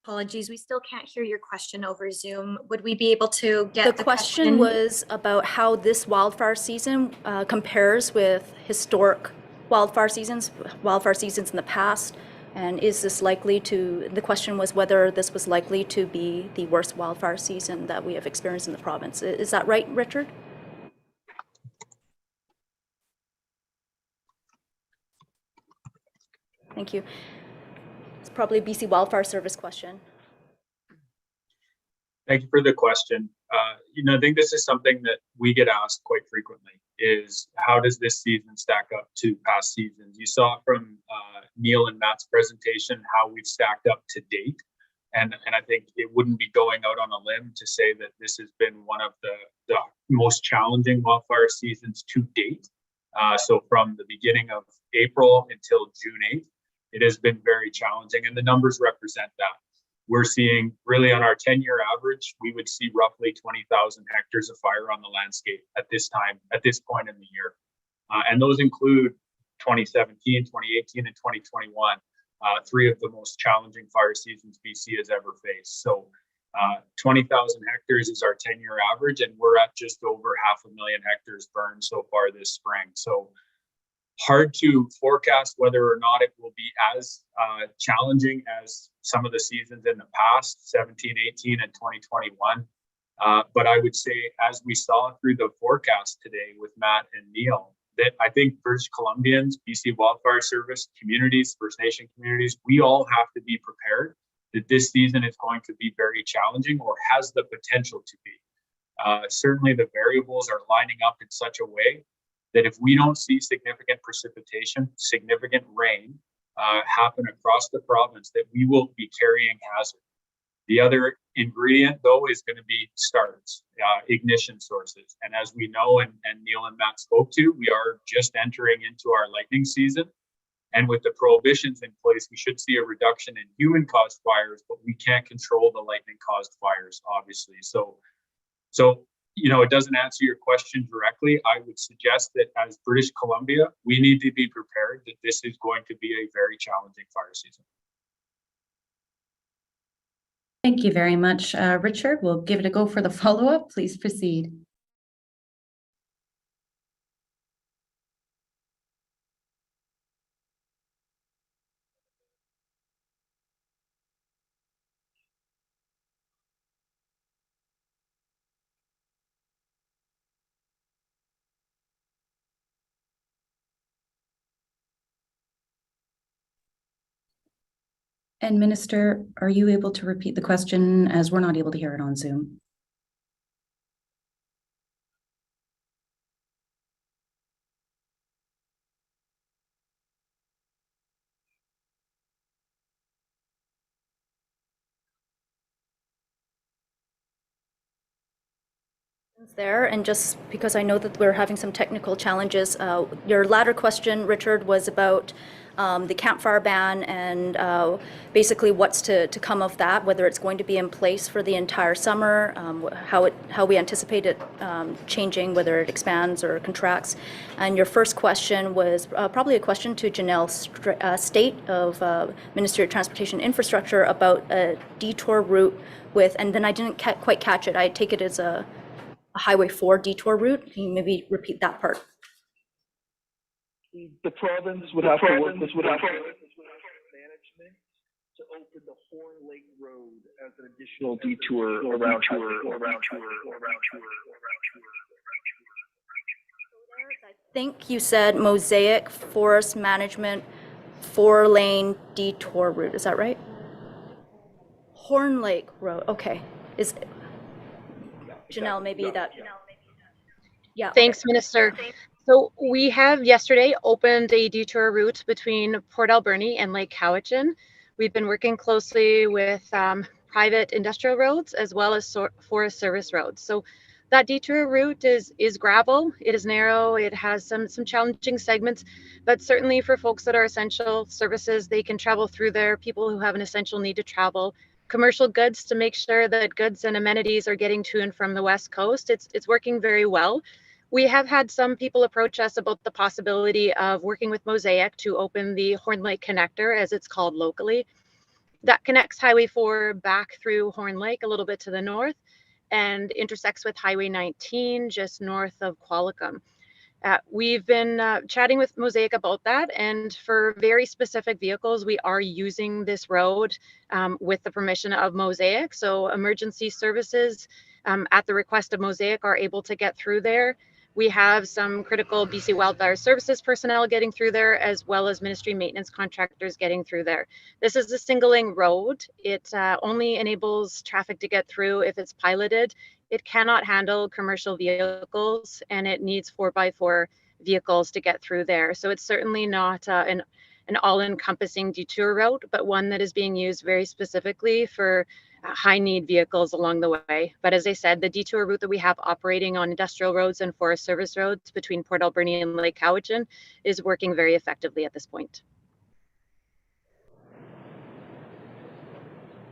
Apologies, we still can't hear your question over Zoom. Would we be able to get The question was about how this wildfire season compares with historic wildfire seasons in the past, and is this likely to, the question was whether this was likely to be the worst wildfire season that we have experienced in the province. Is that right, Richard? Thank you. It's probably a BC Wildfire Service question. Thank you for the question. I think this is something that we get asked quite frequently, is how does this season stack up to past seasons? You saw from Neil and Matt's presentation how we've stacked up to date. And I think it wouldn't be going out on a limb to say that this has been one of the most challenging wildfire seasons to date. So from the beginning of April until June 8th, it has been very challenging, and the numbers represent that. We're seeing really on our 10-year average, we would see roughly 20,000 hectares of fire on the landscape at this point in the year. And those include 2017, 2018, and 2021, three of the most challenging fire seasons BC has ever faced. So 20,000 hectares is our 10-year average, and we're at just over 500,000 hectares burned so far this spring. So hard to forecast whether or not it will be as challenging as some of the seasons in the past, 17, 18, and 2021. But I would say, as we saw through the forecast today with Matt and Neil, that I think British Columbians, BC Wildfire Service, communities, First Nation communities, we all have to be prepared that this season is going to be very challenging, or has the potential to be. Certainly the variables are lining up in such a way that if we don't see significant precipitation, significant rain happen across the province, that we will be carrying hazard. The other ingredient, though, is going to be starts, ignition sources. And as we know, and Neil and Matt spoke to, we are just entering into our lightning season. And with the prohibitions in place, we should see a reduction in human-caused fires, but we can't control the lightning-caused fires, obviously. So it doesn't answer your question directly. I would suggest that as British Columbia, we need to be prepared that this is going to be a very challenging fire season. Thank you very much, Richard. We'll give it a go for the follow-up. Please proceed. And Minister, are you able to repeat the question, as we're not able to hear it on Zoom? there, and just because I know that we're having some technical challenges, your latter question, Richard, was about the campfire ban and basically what's to come of that, whether it's going to be in place for the entire summer, how we anticipate it changing, whether it expands or contracts. And your first question was probably a question to Janelle State of Ministry of Transportation Infrastructure about a detour route with, and then I didn't quite catch it. I take it as a Highway 4 detour route. Can you maybe repeat that part? The province would have to work with management to open the Horn Lake Road as an additional detour around. I think you said Mosaic Forest Management 4-lane detour route. Is that right? Horn Lake Road. Okay. Is Janelle, maybe that. Yeah. Thanks, Minister. So we have yesterday opened a detour route between Port Alberni and Lake Cowichan. We've been working closely with private industrial roads as well as Forest Service roads. So that detour route is gravel. It is narrow. It has some challenging segments, but certainly for folks that are essential services, they can travel through there. People who have an essential need to travel, commercial goods to make sure that goods and amenities are getting to and from the West Coast. It's working very well. We have had some people approach us about the possibility of working with Mosaic to open the Horn Lake Connector, as it's called locally. That connects Highway 4 back through Horn Lake a little bit to the north and intersects with Highway 19 just north of Qualicum. We've been chatting with Mosaic about that, and for very specific vehicles, we are using this road with the permission of Mosaic. So emergency services at the request of Mosaic are able to get through there. We have some critical BC Wildfire Services personnel getting through there, as well as ministry maintenance contractors getting through there. This is a single-lane road. It only enables traffic to get through if it's piloted. It cannot handle commercial vehicles, and it needs 4x4 vehicles to get through there. So it's certainly not an all-encompassing detour route, but one that is being used very specifically for high-need vehicles along the way. But as I said, the detour route that we have operating on industrial roads and Forest Service roads between Port Alberni and Lake Cowichan is working very effectively at this point.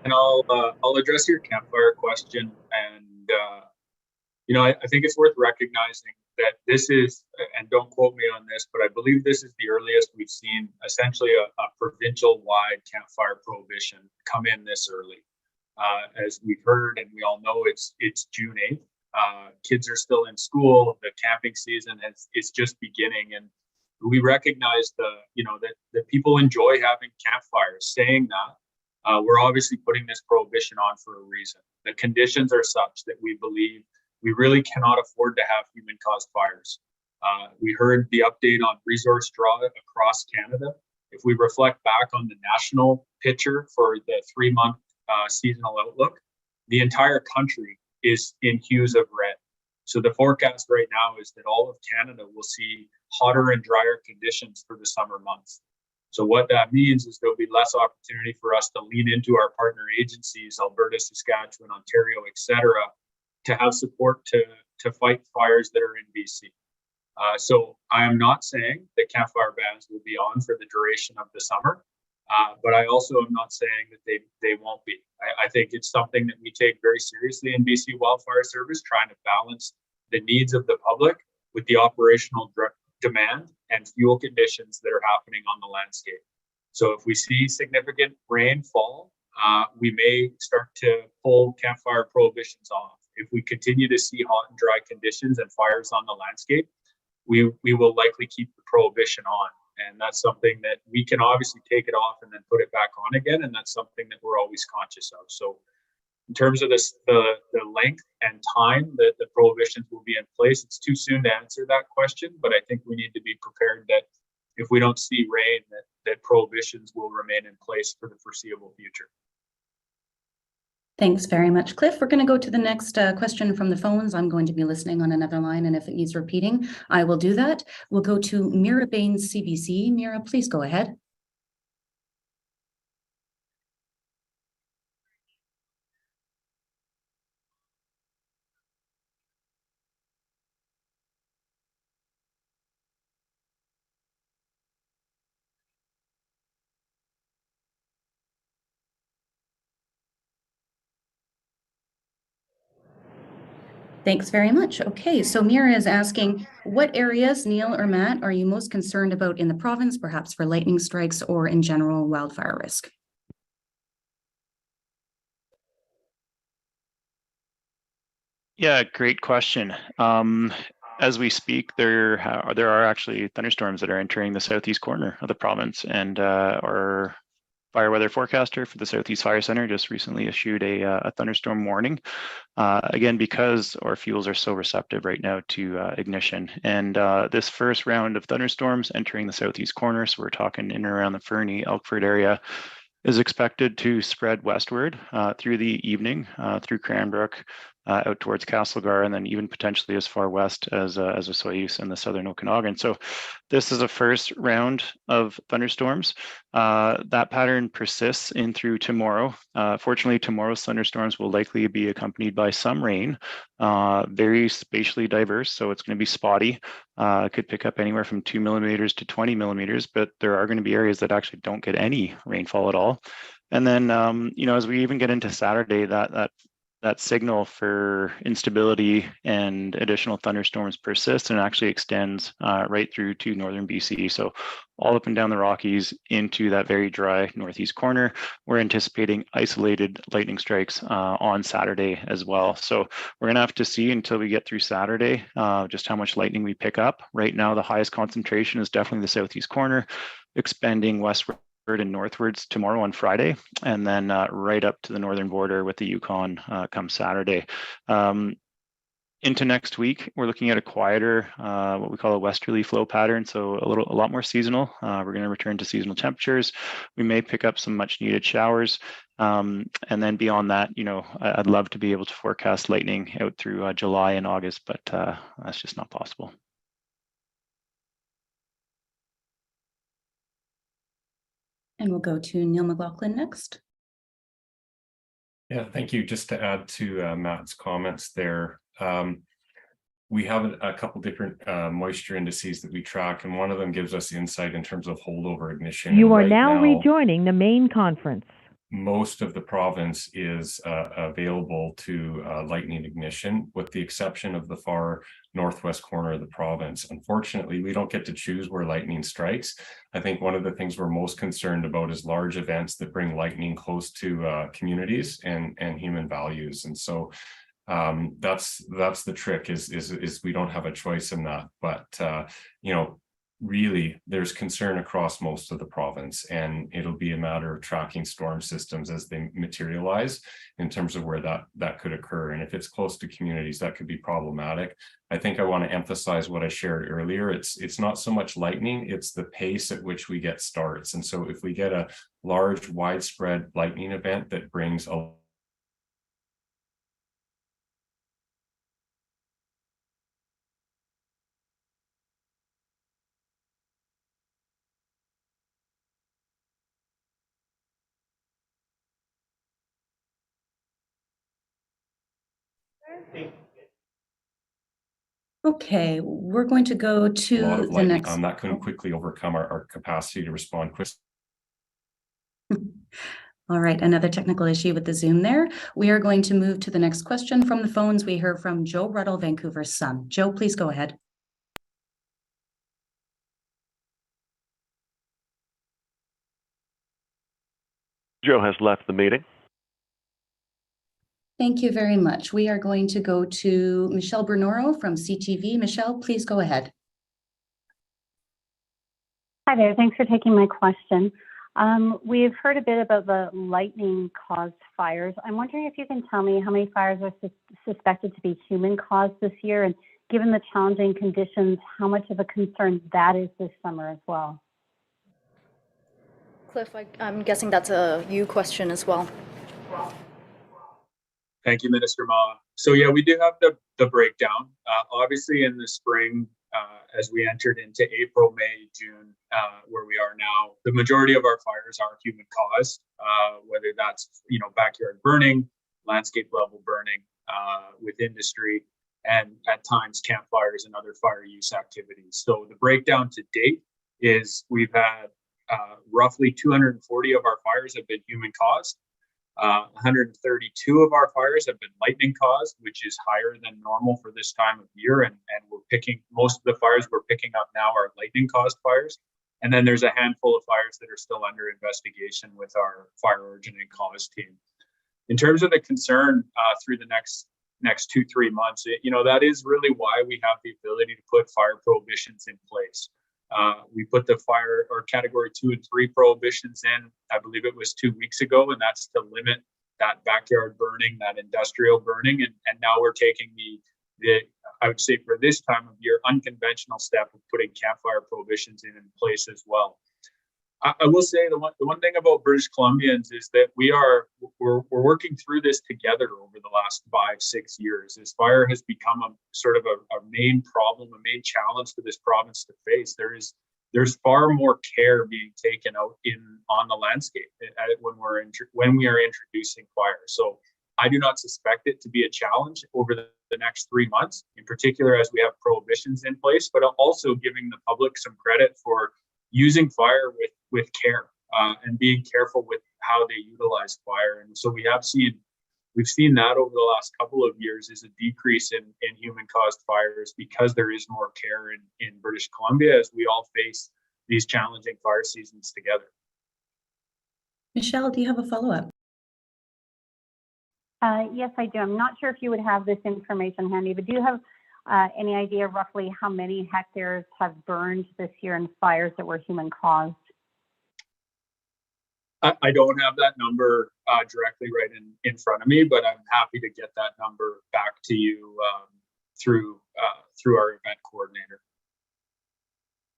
And I'll address your campfire question. And I think it's worth recognizing that this is, and don't quote me on this, but I believe this is the earliest we've seen essentially a provincial-wide campfire prohibition come in this early. As we've heard, and we all know, it's June 8th. Kids are still in school. The camping season is just beginning, and we recognize that people enjoy having campfires. Saying that, we're obviously putting this prohibition on for a reason. The conditions are such that we believe we really cannot afford to have human-caused fires. We heard the update on resource draw across Canada. If we reflect back on the national picture for the 3-month seasonal outlook, the entire country is in hues of red. So the forecast right now is that all of Canada will see hotter and drier conditions for the summer months. So what that means is there'll be less opportunity for us to lean into our partner agencies, Alberta, Saskatchewan, Ontario, etc., to have support to fight fires that are in BC. So I am not saying that campfire bans will be on for the duration of the summer. But I also am not saying that they won't be. I think it's something that we take very seriously in BC Wildfire Service, trying to balance the needs of the public with the operational demand and fuel conditions that are happening on the landscape. So if we see significant rainfall, we may start to pull campfire prohibitions off. If we continue to see hot and dry conditions and fires on the landscape, we will likely keep the prohibition on. And that's something that we can obviously take it off and then put it back on again. And that's something that we're always conscious of. So in terms of this, the length and time that the prohibitions will be in place, it's too soon to answer that question. But I think we need to be prepared that if we don't see rain, that prohibitions will remain in place for the foreseeable future. Thanks very much, Cliff. We're going to go to the next question from the phones. I'm going to be listening on another line, and if it needs repeating, I will do that. We'll go to Mira Baines, CBC. Mira, please go ahead. Thanks very much. Okay, so Mira is asking, what areas, Neil or Matt, are you most concerned about in the province, perhaps for lightning strikes or in general wildfire risk? Yeah, great question. As we speak, there are actually thunderstorms that are entering the southeast corner of the province, and our fire weather forecaster for the Southeast Fire Center just recently issued a thunderstorm warning. Again, because our fuels are so receptive right now to ignition. And this first round of thunderstorms entering the southeast corner, so we're talking in and around the Fernie, Elkford area, is expected to spread westward through the evening, through Cranbrook, out towards Castlegar, and then even potentially as far west as Osoyoos and the southern Okanagan. So this is a first round of thunderstorms. That pattern persists in through tomorrow. Fortunately, tomorrow's thunderstorms will likely be accompanied by some rain, very spatially diverse, so it's going to be spotty. Could pick up anywhere from 2 millimeters to 20 millimeters, but there are going to be areas that actually don't get any rainfall at all. And then, as we even get into Saturday, that signal for instability and additional thunderstorms persists and actually extends right through to northern BC. So all up and down the Rockies into that very dry northeast corner. We're anticipating isolated lightning strikes on Saturday as well. So we're going to have to see until we get through Saturday just how much lightning we pick up. Right now, the highest concentration is definitely the southeast corner, expanding westward and northwards tomorrow on Friday, and then right up to the northern border with the Yukon come Saturday. Into next week, we're looking at a quieter, what we call a westerly flow pattern, so a lot more seasonal. We're going to return to seasonal temperatures. We may pick up some much needed showers. And then beyond that, I'd love to be able to forecast lightning out through July and August, but that's just not possible. And we'll go to Neil McLaughlin next. Yeah, thank you. Just to add to Matt's comments there, we have a couple different moisture indices that we track, and one of them gives us insight in terms of holdover ignition. You are now rejoining the main conference. Most of the province is available to lightning ignition, with the exception of the far northwest corner of the province. Unfortunately, we don't get to choose where lightning strikes. I think one of the things we're most concerned about is large events that bring lightning close to communities and human values. And so that's the trick is we don't have a choice in that. But really, there's concern across most of the province, and it'll be a matter of tracking storm systems as they materialize in terms of where that could occur. And if it's close to communities, that could be problematic. I think I want to emphasize what I shared earlier. It's not so much lightning, it's the pace at which we get starts. And so if we get a large, widespread lightning event that brings a Okay, we're going to go to lot of the lightning next. that couldn't quickly overcome our capacity to respond quickly. All right, another technical issue with the Zoom there. We are going to move to the next question from the phones. We heard from Joe Ruddle, Vancouver's Sun. Joe, please go ahead. Joe has left the meeting. Thank you very much. We are going to go to Michelle Bernoro from CTV. Michelle, please go ahead. Hi there. Thanks for taking my question. We've heard a bit about the lightning-caused fires. I'm wondering if you can tell me how many fires are suspected to be human-caused this year, and given the challenging conditions, how much of a concern that is this summer as well? Cliff, I'm guessing that's a you question as well. Thank you, Minister Ma. So yeah, we do have the breakdown. Obviously in the spring, as we entered into April, May, June, where we are now, the majority of our fires are human caused, whether that's, backyard burning, landscape level burning with industry, and at times campfires and other fire use activities. So the breakdown to date is we've had roughly 240 of our fires have been human caused. 132 of our fires have been lightning caused, which is higher than normal for this time of year. And we're picking, most of the fires we're picking up now are lightning caused fires. And then there's a handful of fires that are still under investigation with our fire origin and cause team. In terms of the concern through the next 2-3 months, that is really why we have the ability to put fire prohibitions in place. We put the fire or category 2 and 3 prohibitions in, I believe it was 2 weeks ago, and that's to limit that backyard burning, that industrial burning. And now we're taking the I would say for this time of year, unconventional step of putting campfire prohibitions in place as well. I will say the one thing about British Columbians is that we're working through this together over the last 5-6 years. As fire has become a sort of a main problem, a main challenge for this province to face. There's far more care being taken out on the landscape when we are introducing fire. So I do not suspect it to be a challenge over the next 3 months, in particular as we have prohibitions in place, but also giving the public some credit for using fire with care and being careful with how they utilize fire. And so we've seen that over the last couple of years is a decrease in human caused fires because there is more care in British Columbia as we all face these challenging fire seasons together. Michelle, do you have a follow-up? Yes, I do. I'm not sure if you would have this information handy, but do you have any idea roughly how many hectares have burned this year in fires that were human caused? I don't have that number directly right in front of me, but I'm happy to get that number back to you through our event coordinator.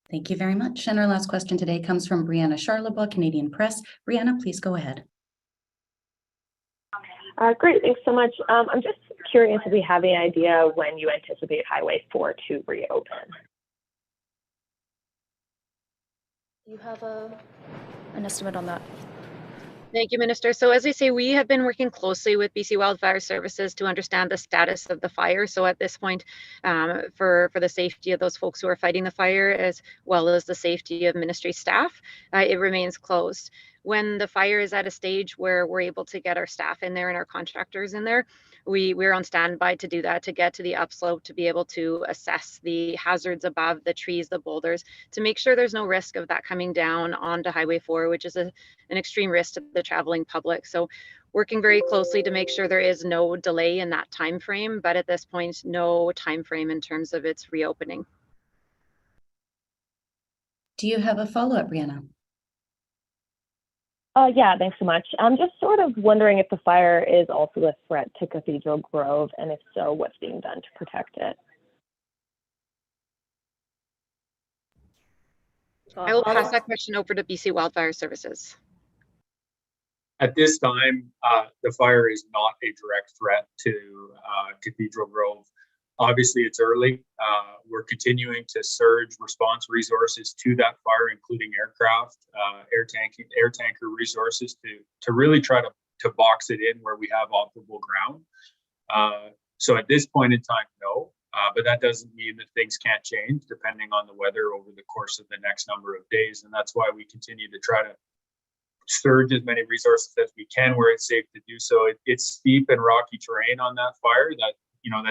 Thank you very much. And our last question today comes from Brianna Charlebois, Canadian Press. Brianna, please go ahead. Great, thanks so much. I'm just curious if we have any idea when you anticipate Highway 4 to reopen. Do you have an estimate on that? Thank you, Minister. So as I say, we have been working closely with BC Wildfire Services to understand the status of the fire. So at this point, for the safety of those folks who are fighting the fire, as well as the safety of ministry staff, it remains closed. When the fire is at a stage where we're able to get our staff in there and our contractors in there, we're on standby to do that, to get to the upslope, to be able to assess the hazards above, the trees, the boulders, to make sure there's no risk of that coming down onto Highway 4, which is an extreme risk to the traveling public. So working very closely to make sure there is no delay in that time frame, but at this point, no time frame in terms of its reopening. Do you have a follow-up, Brianna? Yeah, thanks so much. I'm just sort of wondering if the fire is also a threat to Cathedral Grove, and if so, what's being done to protect it? I will pass that question over to BC Wildfire Services. At this time, the fire is not a direct threat to Cathedral Grove. Obviously, it's early. We're continuing to surge response resources to that fire, including aircraft, air tanker resources to really try to box it in where we have operable ground. So at this point in time, no. But that doesn't mean that things can't change depending on the weather over the course of the next number of days. And that's why we continue to try to surge as many resources as we can where it's safe to do so. It's steep and rocky terrain on that fire that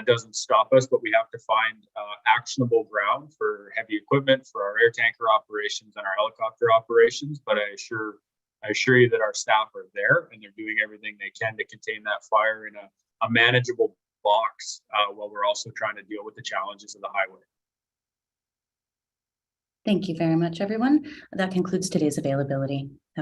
doesn't stop us, but we have to find actionable ground for heavy equipment, for our air tanker operations and our helicopter operations. But I assure you that our staff are there and they're doing everything they can to contain that fire in a manageable box while we're also trying to deal with the challenges of the highway. Thank you very much, everyone. That concludes today's availability. Have